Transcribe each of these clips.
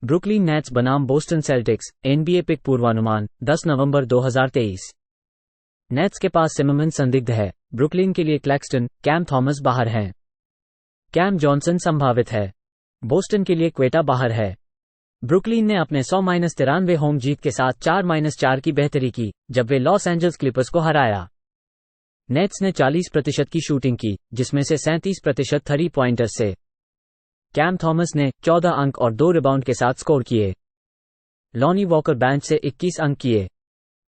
Brooklyn nets बनाम Boston Celtics NBA pick पूर्वानुमान 10 नवंबर 2023। Nets के पास सिममन संदिग्ध है, ब्रुकलिन के लिए क्लैक्सटन, कैम थॉमस बाहर हैं। कैम जॉनसन संभावित है। बोस्टन के लिए क्वेटा बाहर है। ब्रुकलिन ने अपने 100-93 होम जीत के साथ 4-4 की बेहतरी की जब वे लॉस एंजल्स क्लिपर्स को हराया। नेट्स ने 40% की शूटिंग की, जिसमें से 37% थ्री पॉइंटर्स से। कैम थॉमस ने 14 अंक और 2 रिबाउंड के साथ स्कोर किए। लॉनी वॉकर बेंच से 21 अंक किए।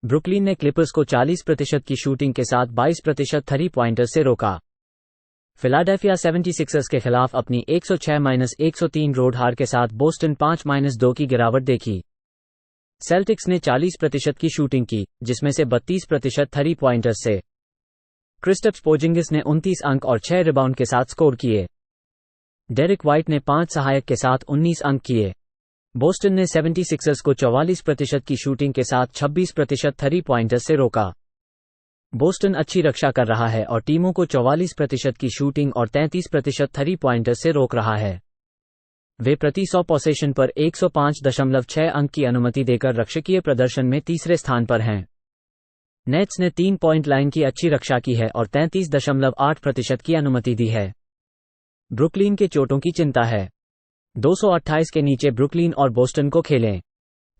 ब्रुकलिन ने क्लिपर्स को 40% की शूटिंग के साथ 22% थ्री पॉइंटर्स से रोका। फिलाडेल्फिया 76ers के खिलाफ अपनी 106-103 रोड हार के साथ बोस्टन 5-2 की गिरावट देखी। सेल्टिक्स ने 40% की शूटिंग की, जिसमें से 32% थ्री पॉइंटर्स से। क्रिस्टप्स पोर्जिंगिस ने 29 अंक और 6 रिबाउंड के साथ स्कोर किए। डेरिक व्हाइट ने 5 सहायक के साथ 19 अंक किए। बोस्टन ने 76ers को 44% की शूटिंग के साथ 26% थ्री पॉइंटर्स से रोका। बोस्टन अच्छी रक्षा कर रहा है और टीमों को 44% की शूटिंग और 33% थ्री पॉइंटर्स से रोक रहा है। वे प्रति 100 पोसेशन पर 105.6 अंक की अनुमति देकर रक्षकीय प्रदर्शन में तीसरे स्थान पर हैं। नेट्स ने 3 पॉइंट लाइन की अच्छी रक्षा की है और 33.8% की अनुमति दी है। ब्रुकलिन के चोटों की चिंता है। 228 के नीचे ब्रुकलिन और बोस्टन को खेलें।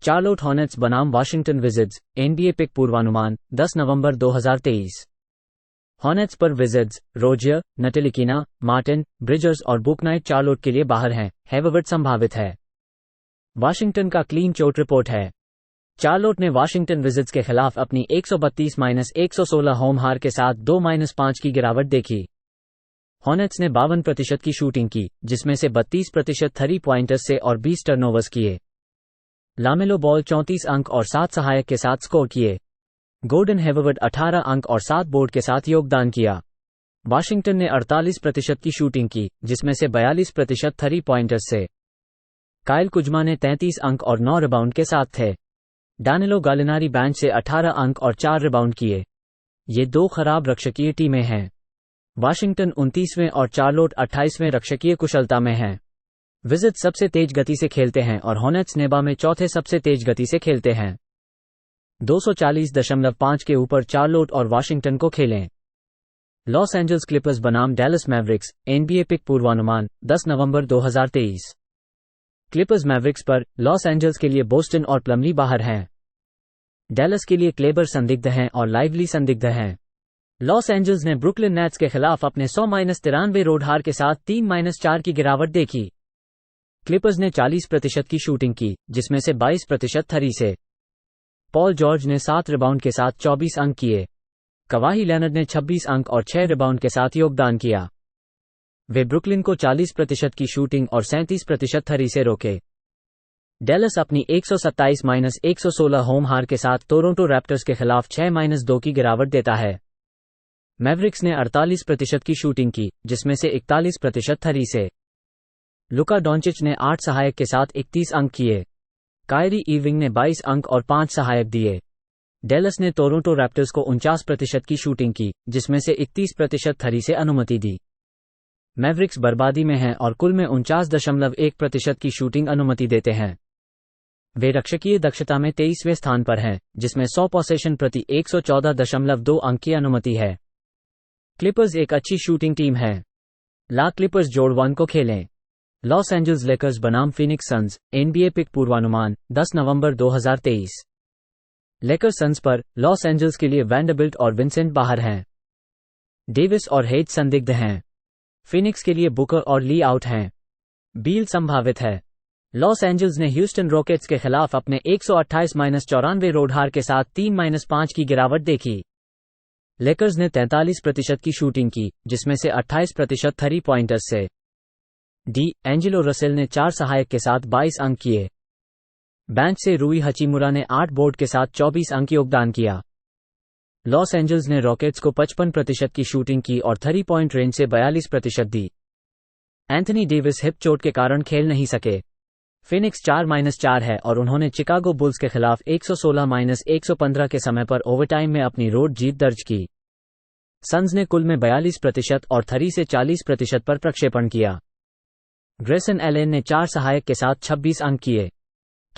चार्लोट हॉर्नेट्स बनाम वाशिंगटन विज़ार्ड्स एनबीए पिक पूर्वानुमान 10 नवंबर 2023। हॉर्नेट्स पर विज़ार्ड्स, रोजियर, नटिलिकिना, मार्टिन, ब्रिजर्स और बुकनाइट चार्लोट के लिए बाहर हैं। हेवर्ट संभावित है। वाशिंगटन का क्लीन चोट रिपोर्ट है। चार्लोट ने वाशिंगटन विज़ार्ड्स के खिलाफ अपनी 132-116 होम हार के साथ 2-5 की गिरावट देखी। हॉर्नेट्स ने 52% की शूटिंग की, जिसमें से 32% थ्री पॉइंटर्स से और 20 टर्नओवर्स किए। लामेलो बॉल 34 अंक और 7 सहायक के साथ स्कोर किए। गॉर्डन हेवर्ट 18 अंक और 7 बोर्ड के साथ योगदान किया। वाशिंगटन ने 48% की शूटिंग की, जिसमें से 42% थ्री पॉइंटर्स से। काइल कुजमा ने 33 अंक और 9 रिबाउंड के साथ थे। डानिलो गालिनारी बेंच से 18 अंक और 4 रिबाउंड किए। ये दो खराब रक्षकीय टीमें हैं। वाशिंगटन 29वें और चार्लोट 28वें रक्षकीय कुशलता में हैं। विज़ार्ड्स सबसे तेज गति से खेलते हैं और हॉर्नेट्स नेबा में चौथे सबसे तेज गति से खेलते हैं। 240.5 के ऊपर चार्लोट और वाशिंगटन को खेलें। लॉस एंजल्स क्लिपर्स बनाम डैलस मैवरिक्स एनबीए पिक पूर्वानुमान 10 नवंबर 2023। क्लिपर्स मैवरिक्स पर लॉस एंजल्स के लिए बोस्टन और प्लमली बाहर हैं। डैलस के लिए क्लेबर संदिग्ध हैं और लाइवली संदिग्ध हैं। लॉस एंजल्स ने ब्रुकलिन नेट्स के खिलाफ अपने 100-93 रोड हार के साथ 3-4 की गिरावट देखी। क्लिपर्स ने 40% की शूटिंग की, जिसमें से 22% थ्री से। पॉल जॉर्ज ने 7 रिबाउंड के साथ 24 अंक किए। कवाही लेनर्ड ने 26 अंक और 6 रिबाउंड के साथ योगदान किया। वे ब्रुकलिन को 40% की शूटिंग और 37% थ्री से रोके। डैलस अपनी 127-116 होम हार के साथ टोरंटो रैप्टर्स के खिलाफ 6-2 की गिरावट देता है। मैवरिक्स ने 48% की शूटिंग की, जिसमें से 41% थ्री से। लुका डॉन्चिच ने 8 सहायक के साथ 31 अंक किए। कायरी इर्विंग ने 22 अंक और 5 सहायक दिए। डैलस ने टोरंटो रैप्टर्स को 49% की शूटिंग की, जिसमें से 31% थ्री से अनुमति दी। मैवरिक्स बर्बादी में हैं और कुल में 49.1% की शूटिंग अनुमति देते हैं। वे रक्षकीय दक्षता में 23वें स्थान पर हैं, जिसमें 100 पोसेशन प्रति 114.2 अंक की अनुमति है। क्लिपर्स एक अच्छी शूटिंग टीम है। ला क्लिपर्स जोड़ 1 को खेलें। लॉस एंजल्स लेकर्स बनाम फीनिक्स सन्स एनबीए पिक पूर्वानुमान 10 नवंबर 2023। लेकर्स सन्स पर लॉस एंजल्स के लिए वैंडरबिल्ट और विंसेंट बाहर हैं। डेविस और हेज संदिग्ध हैं। फीनिक्स के लिए बुकर और ली आउट हैं। बील संभावित है। लॉस एंजल्स ने ह्यूस्टन रॉकेट्स के खिलाफ अपने 128-94 रोड हार के साथ 3-5 की गिरावट देखी। लेकर्स ने 43% की शूटिंग की, जिसमें से 28% थ्री पॉइंटर्स से। डी एंजेलो रसेल ने 4 सहायक के साथ 22 अंक किए। बेंच से रूई हचीमुरा ने 8 बोर्ड के साथ 24 अंक योगदान किया। लॉस एंजल्स ने रॉकेट्स को 55% की शूटिंग की और थ्री पॉइंट रेंज से 42% दी। एंथनी डेविस हिप चोट के कारण खेल नहीं सके। फिनिक्स 4-4 है और उन्होंने चिकागो बुल्स के खिलाफ 116-115 के समय पर ओवरटाइम में अपनी रोड जीत दर्ज की। सन्स ने कुल में 42% और थ्री से 40% पर प्रक्षेपण किया। ग्रेसन एलेन ने 4 सहायक के साथ 26 अंक किए।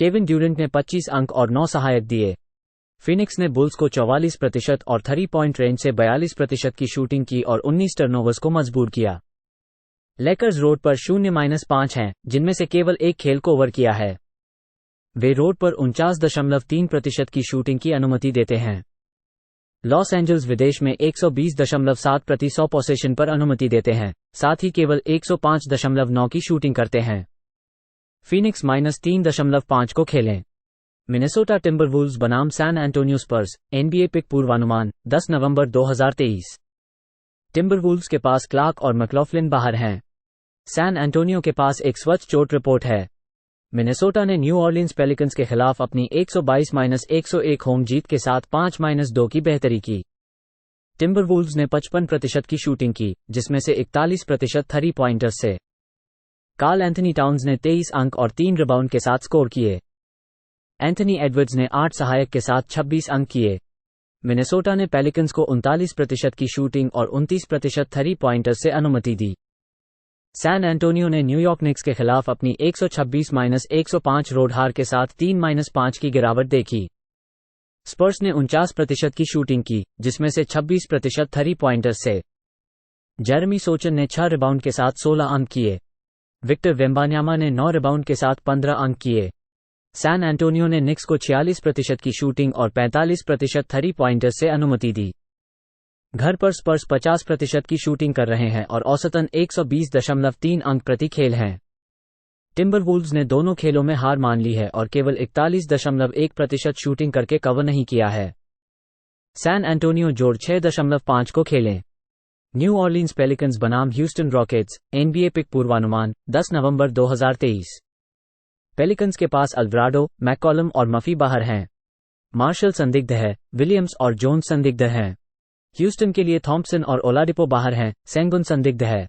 केविन ड्यूरेंट ने 25 अंक और 9 सहायक दिए। फिनिक्स ने बुल्स को 44% और 3 पॉइंट रेंज से 42% की शूटिंग की और 19 टर्नओवर्स को मजबूर किया। लेकर्स रोड पर 0-5 हैं, जिनमें से केवल एक खेल को ओवर किया है। वे रोड पर 49.3% की शूटिंग की अनुमति देते हैं। लॉस एंजल्स विदेश में 120.7% पोसेशन पर अनुमति देते हैं, साथ ही केवल 105.9 की शूटिंग करते हैं। फीनिक्स -3.5 को खेलें। मिनेसोटा टिम्बरवुल्व्स बनाम सैन एंटोनियो स्पर्स, NBA पिक पूर्वानुमान 10 नवंबर 2023। टिम्बरवुल्व्स के पास क्लार्क और मैकलॉफ्लिन बाहर हैं। सैन एंटोनियो के पास एक स्वच्छ चोट रिपोर्ट है। मिनेसोटा ने न्यू ऑरलिन्स पेलिकन्स के खिलाफ अपनी 122-101 होम जीत के साथ 5-2 की बेहतरी की। टिम्बरवुल्व्स ने 55% की शूटिंग की, जिसमें से 41% 3 पॉइंटर्स से। कार्ल एंथनी टाउन्स ने 23 अंक और 3 रिबाउंड के साथ स्कोर किए। एंथनी एडवर्ड्स ने 8 सहायक के साथ 26 अंक किए। मिनेसोटा ने पेलिकन्स को 39% की शूटिंग और 29% 3 पॉइंटर्स से अनुमति दी। सैन एंटोनियो ने न्यूयॉर्क निक्स के खिलाफ अपनी 126-105 रोड हार के साथ 3-5 की गिरावट देखी। स्पर्स ने 49% की शूटिंग की, जिसमें से 26% 3 पॉइंटर्स से। जेरेमी सोचन ने 6 रिबाउंड के साथ 16 अंक किए। विक्टर वेम्बान्यामा ने 9 रिबाउंड के साथ 15 अंक किए। सैन एंटोनियो ने निक्स को 46% की शूटिंग और 45% 3 पॉइंटर्स से अनुमति दी। घर पर स्पर्स 50% की शूटिंग कर रहे हैं और औसतन 120.3 अंक प्रति खेल हैं। टिम्बरवुल्व्स ने दोनों खेलों में हार मान ली है और केवल 41.1% शूटिंग करके कवर नहीं किया है। सैन एंटोनियो जोड़ 6.5 को खेलें। न्यू ऑरलिन्स पेलिकन्स बनाम ह्यूस्टन रॉकेट्स, NBA पिक पूर्वानुमान 10 नवंबर 2023। पेलिकन्स के पास अल्वाराडो, मैककॉलम और मफी बाहर हैं। मार्शल संदिग्ध है, विलियम्स और जोन्स संदिग्ध हैं। ह्यूस्टन के लिए थॉम्पसन और ओलाडिपो बाहर हैं, सेंगुन संदिग्ध है।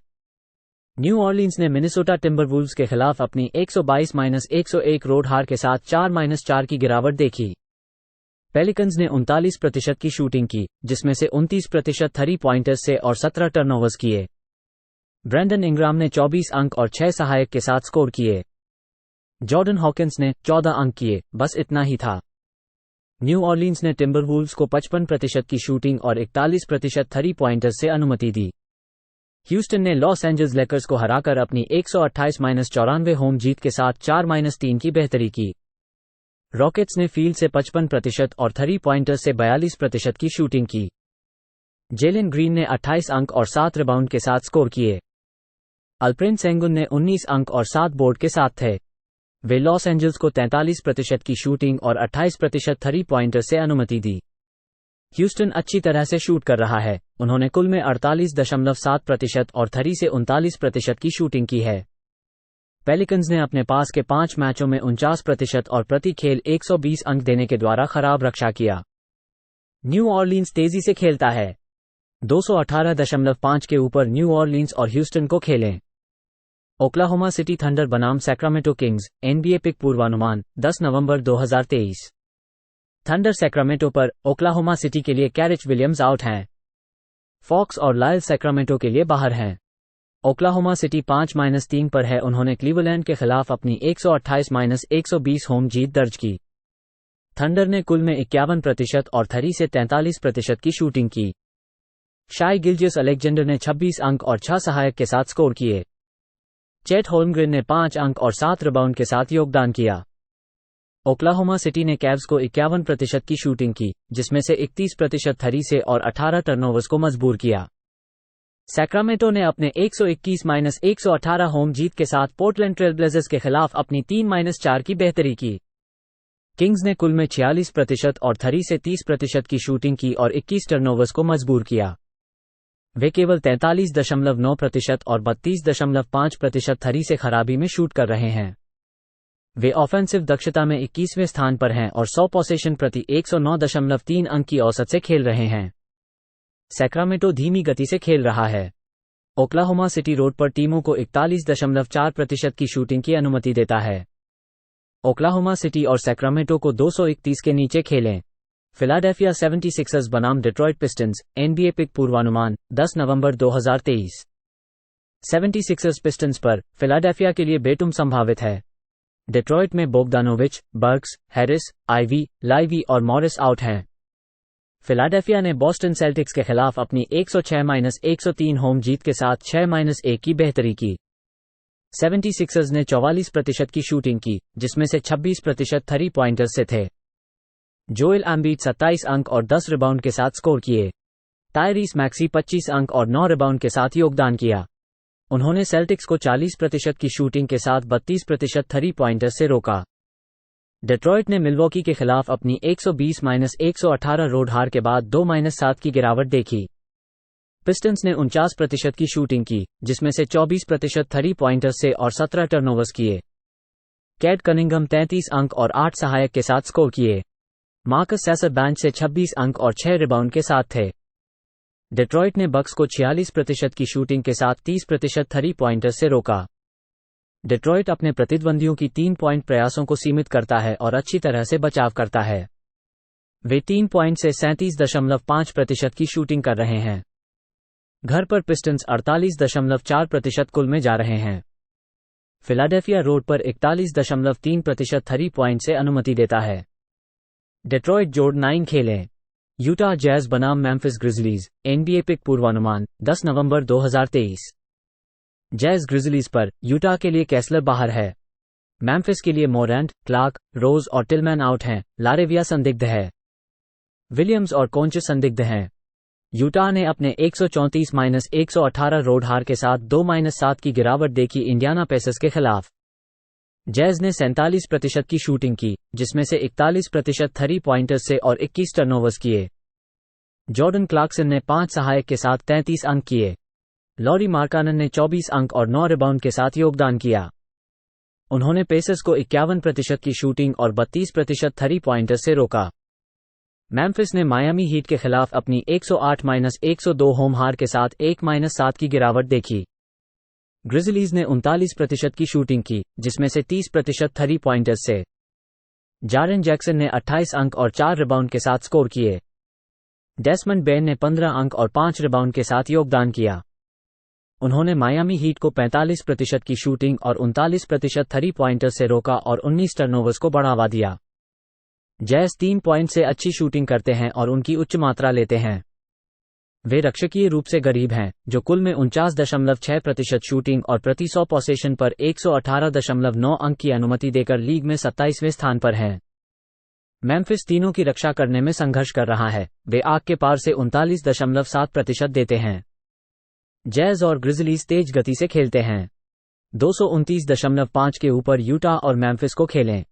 न्यू ऑरलिन्स ने मिनेसोटा टिम्बरवुल्व्स के खिलाफ अपनी 122-101 रोड हार के साथ 4-4 की गिरावट देखी। पेलिकन्स ने 39% की शूटिंग की, जिसमें से 29% 3 पॉइंटर्स से और 17 टर्नओवर्स किए। ब्रेंडन इंग्राम ने 24 अंक और 6 सहायक के साथ स्कोर किए। जॉर्डन हॉकिंस ने 14 अंक किए, बस इतना ही था। न्यू ऑरलिन्स ने टिम्बरवुल्व्स को 55% की शूटिंग और 41% 3 पॉइंटर्स से अनुमति दी। ह्यूस्टन ने लॉस एंजल्स लेकर्स को हराकर अपनी 128-94 होम जीत के साथ 4-3 की बेहतरी की। रॉकेट्स ने फील्ड से 55% और 3 पॉइंटर्स से 42% की शूटिंग की। जेलन ग्रीन ने 28 अंक और 7 रिबाउंड के साथ स्कोर किए। अल्प्रेन सेंगुन ने 19 अंक और 7 बोर्ड के साथ थे। वे लॉस एंजल्स को 43% की शूटिंग और 28% 3 पॉइंटर से अनुमति दी। ह्यूस्टन अच्छी तरह से शूट कर रहा है, उन्होंने कुल में 48.7% और 3 से 39% की शूटिंग की है। पेलिकन्स ने अपने पास के 5 मैचों में 49% और प्रति खेल 120 अंक देने के द्वारा खराब रक्षा किया। न्यू ऑरलिन्स तेजी से खेलता है। 218.5 के ऊपर न्यू ऑरलिन्स और ह्यूस्टन को खेलें। ओक्लाहोमा सिटी थंडर बनाम सैक्रामेंटो किंग्स, NBA पिक पूर्वानुमान 10 नवंबर 2023। थंडर सैक्रामेंटो पर, ओक्लाहोमा सिटी के लिए कैरिच विलियम्स आउट हैं। फॉक्स और लायल सैक्रामेंटो के लिए बाहर हैं। ओक्लाहोमा सिटी 5-3 पर है, उन्होंने क्लीवलैंड के खिलाफ अपनी 128-120 होम जीत दर्ज की। थंडर ने कुल में 51% और 3 से 43% की शूटिंग की। शाई गिल्जियस अलेक्जेंडर ने 26 अंक और 6 सहायक के साथ स्कोर किए। चेट होल्मग्रेन ने 5 अंक और 7 रिबाउंड के साथ योगदान किया। ओक्लाहोमा सिटी ने कैव्स को 51% की शूटिंग की, जिसमें से 31% 3 से और 18 टर्नओवर्स को मजबूर किया। सैक्रामेंटो ने अपने 121-118 होम जीत के साथ पोर्टलैंड ट्रेल ब्लेजर्स के खिलाफ अपनी 3-4 की बेहतरी की। किंग्स ने कुल में 46% और 3 से 30% की शूटिंग की और 21 टर्नओवर्स को मजबूर किया। वे केवल 43.9% और 32.5% 3 से खराबी में शूट कर रहे हैं। वे ऑफेंसिव दक्षता में 21वें स्थान पर हैं और 100 पोसेशन प्रति 109.3 अंक की औसत से खेल रहे हैं। सैक्रामेंटो धीमी गति से खेल रहा है। ओक्लाहोमा सिटी रोड पर टीमों को 41.4% की शूटिंग की अनुमति देता है। ओक्लाहोमा सिटी और सैक्रामेंटो को 231 के नीचे खेलें। फिलाडेल्फिया 76ers बनाम डिट्रॉइट पिस्टन्स, NBA पिक पूर्वानुमान 10 नवंबर 2023। 76ers पिस्टन्स पर, फिलाडेल्फिया के लिए बेटुम संभावित है। डेट्रॉइट में बोगदानोविच, बर्क्स, हैरिस, आइवी, लाइवी और मॉरिस आउट हैं। फिलाडेल्फिया ने बॉस्टन सेल्टिक्स के खिलाफ अपनी 106-103 होम जीत के साथ 6-1 की बेहतरी की। 76ers ने 44% की शूटिंग की, जिसमें से 26% 3 पॉइंटर्स से थे। जोएल एम्बिड 27 अंक और 10 रिबाउंड के साथ स्कोर किए। टायरीस मैक्सी 25 अंक और 9 रिबाउंड के साथ योगदान किया। उन्होंने सेल्टिक्स को 40% की शूटिंग के साथ 32% 3 पॉइंटर्स से रोका। डेट्रॉइट ने मिलवॉकी के खिलाफ अपनी 120-118 रोड हार के बाद 2-7 की गिरावट देखी। पिस्टन्स ने 49% की शूटिंग की, जिसमें से 24% 3 पॉइंटर्स से और 17 टर्नओवर्स किए। कैट कनिंघम 33 अंक और 8 सहायक के साथ स्कोर किए। मार्कस सैसर बेंच से 26 अंक और 6 रिबाउंड के साथ थे। डेट्रॉइट ने बक्स को 46% की शूटिंग के साथ 30% 3 पॉइंटर्स से रोका। डेट्रॉइट अपने प्रतिद्वंदियों की 3 पॉइंट प्रयासों को सीमित करता है और अच्छी तरह से बचाव करता है। वे 3 पॉइंट से 37.5% की शूटिंग कर रहे हैं। घर पर पिस्टन्स 48.4% कुल में जा रहे हैं। फिलाडेल्फिया रोड पर 41.3% 3 पॉइंट से अनुमति देता है। डेट्रॉइट जोड़ 9 खेलें। यूटा जैज बनाम मेम्फिस ग्रिजलीज, NBA पिक पूर्वानुमान 10 नवंबर 2023। जैज ग्रिजलीज पर यूटा के लिए कैसलर बाहर है। मेम्फिस के लिए मोरेंट, क्लार्क, रोज और टिलमैन आउट हैं। लारेविया संदिग्ध है। विलियम्स और कोंच संदिग्ध हैं। यूटा ने अपने 134-118 रोड हार के साथ 2-7 की गिरावट देखी इंडियाना पेसर्स के खिलाफ। जैज ने 47% की शूटिंग की, जिसमें से 41% 3 पॉइंटर्स से और 21 टर्नओवर्स किए। जॉर्डन क्लार्कसन ने 5 सहायक के साथ 33 अंक किए। लॉरी मार्कानन ने 24 अंक और 9 रिबाउंड के साथ योगदान किया। उन्होंने पेसर्स को 51% की शूटिंग और 32% 3 पॉइंटर्स से रोका। मेम्फिस ने मायामी हीट के खिलाफ अपनी 108-102 होम हार के साथ 1-7 की गिरावट देखी। ग्रिजलीज ने 39% की शूटिंग की, जिसमें से 30% 3 पॉइंटर्स से। जारेन जैक्सन ने 28 अंक और 4 रिबाउंड के साथ स्कोर किए। डेसमंड बेन ने 15 अंक और 5 रिबाउंड के साथ योगदान किया। उन्होंने मायामी हीट को 45% की शूटिंग और 39% 3 पॉइंटर्स से रोका और 19 टर्नओवर्स को बढ़ावा दिया। जैज 3 पॉइंट से अच्छी शूटिंग करते हैं और उनकी उच्च मात्रा लेते हैं। वे रक्षकीय रूप से गरीब हैं, जो कुल में 49.6% शूटिंग और प्रति 100 पोसेशन पर 118.9 अंक की अनुमति देकर लीग में 27वें स्थान पर हैं। मेम्फिस तीनों की रक्षा करने में संघर्ष कर रहा है। वे आग के पार से 39.7% देते हैं। जैज और ग्रिजलीज तेज गति से खेलते हैं। 229.5 के ऊपर यूटा और मेम्फिस को खेलें।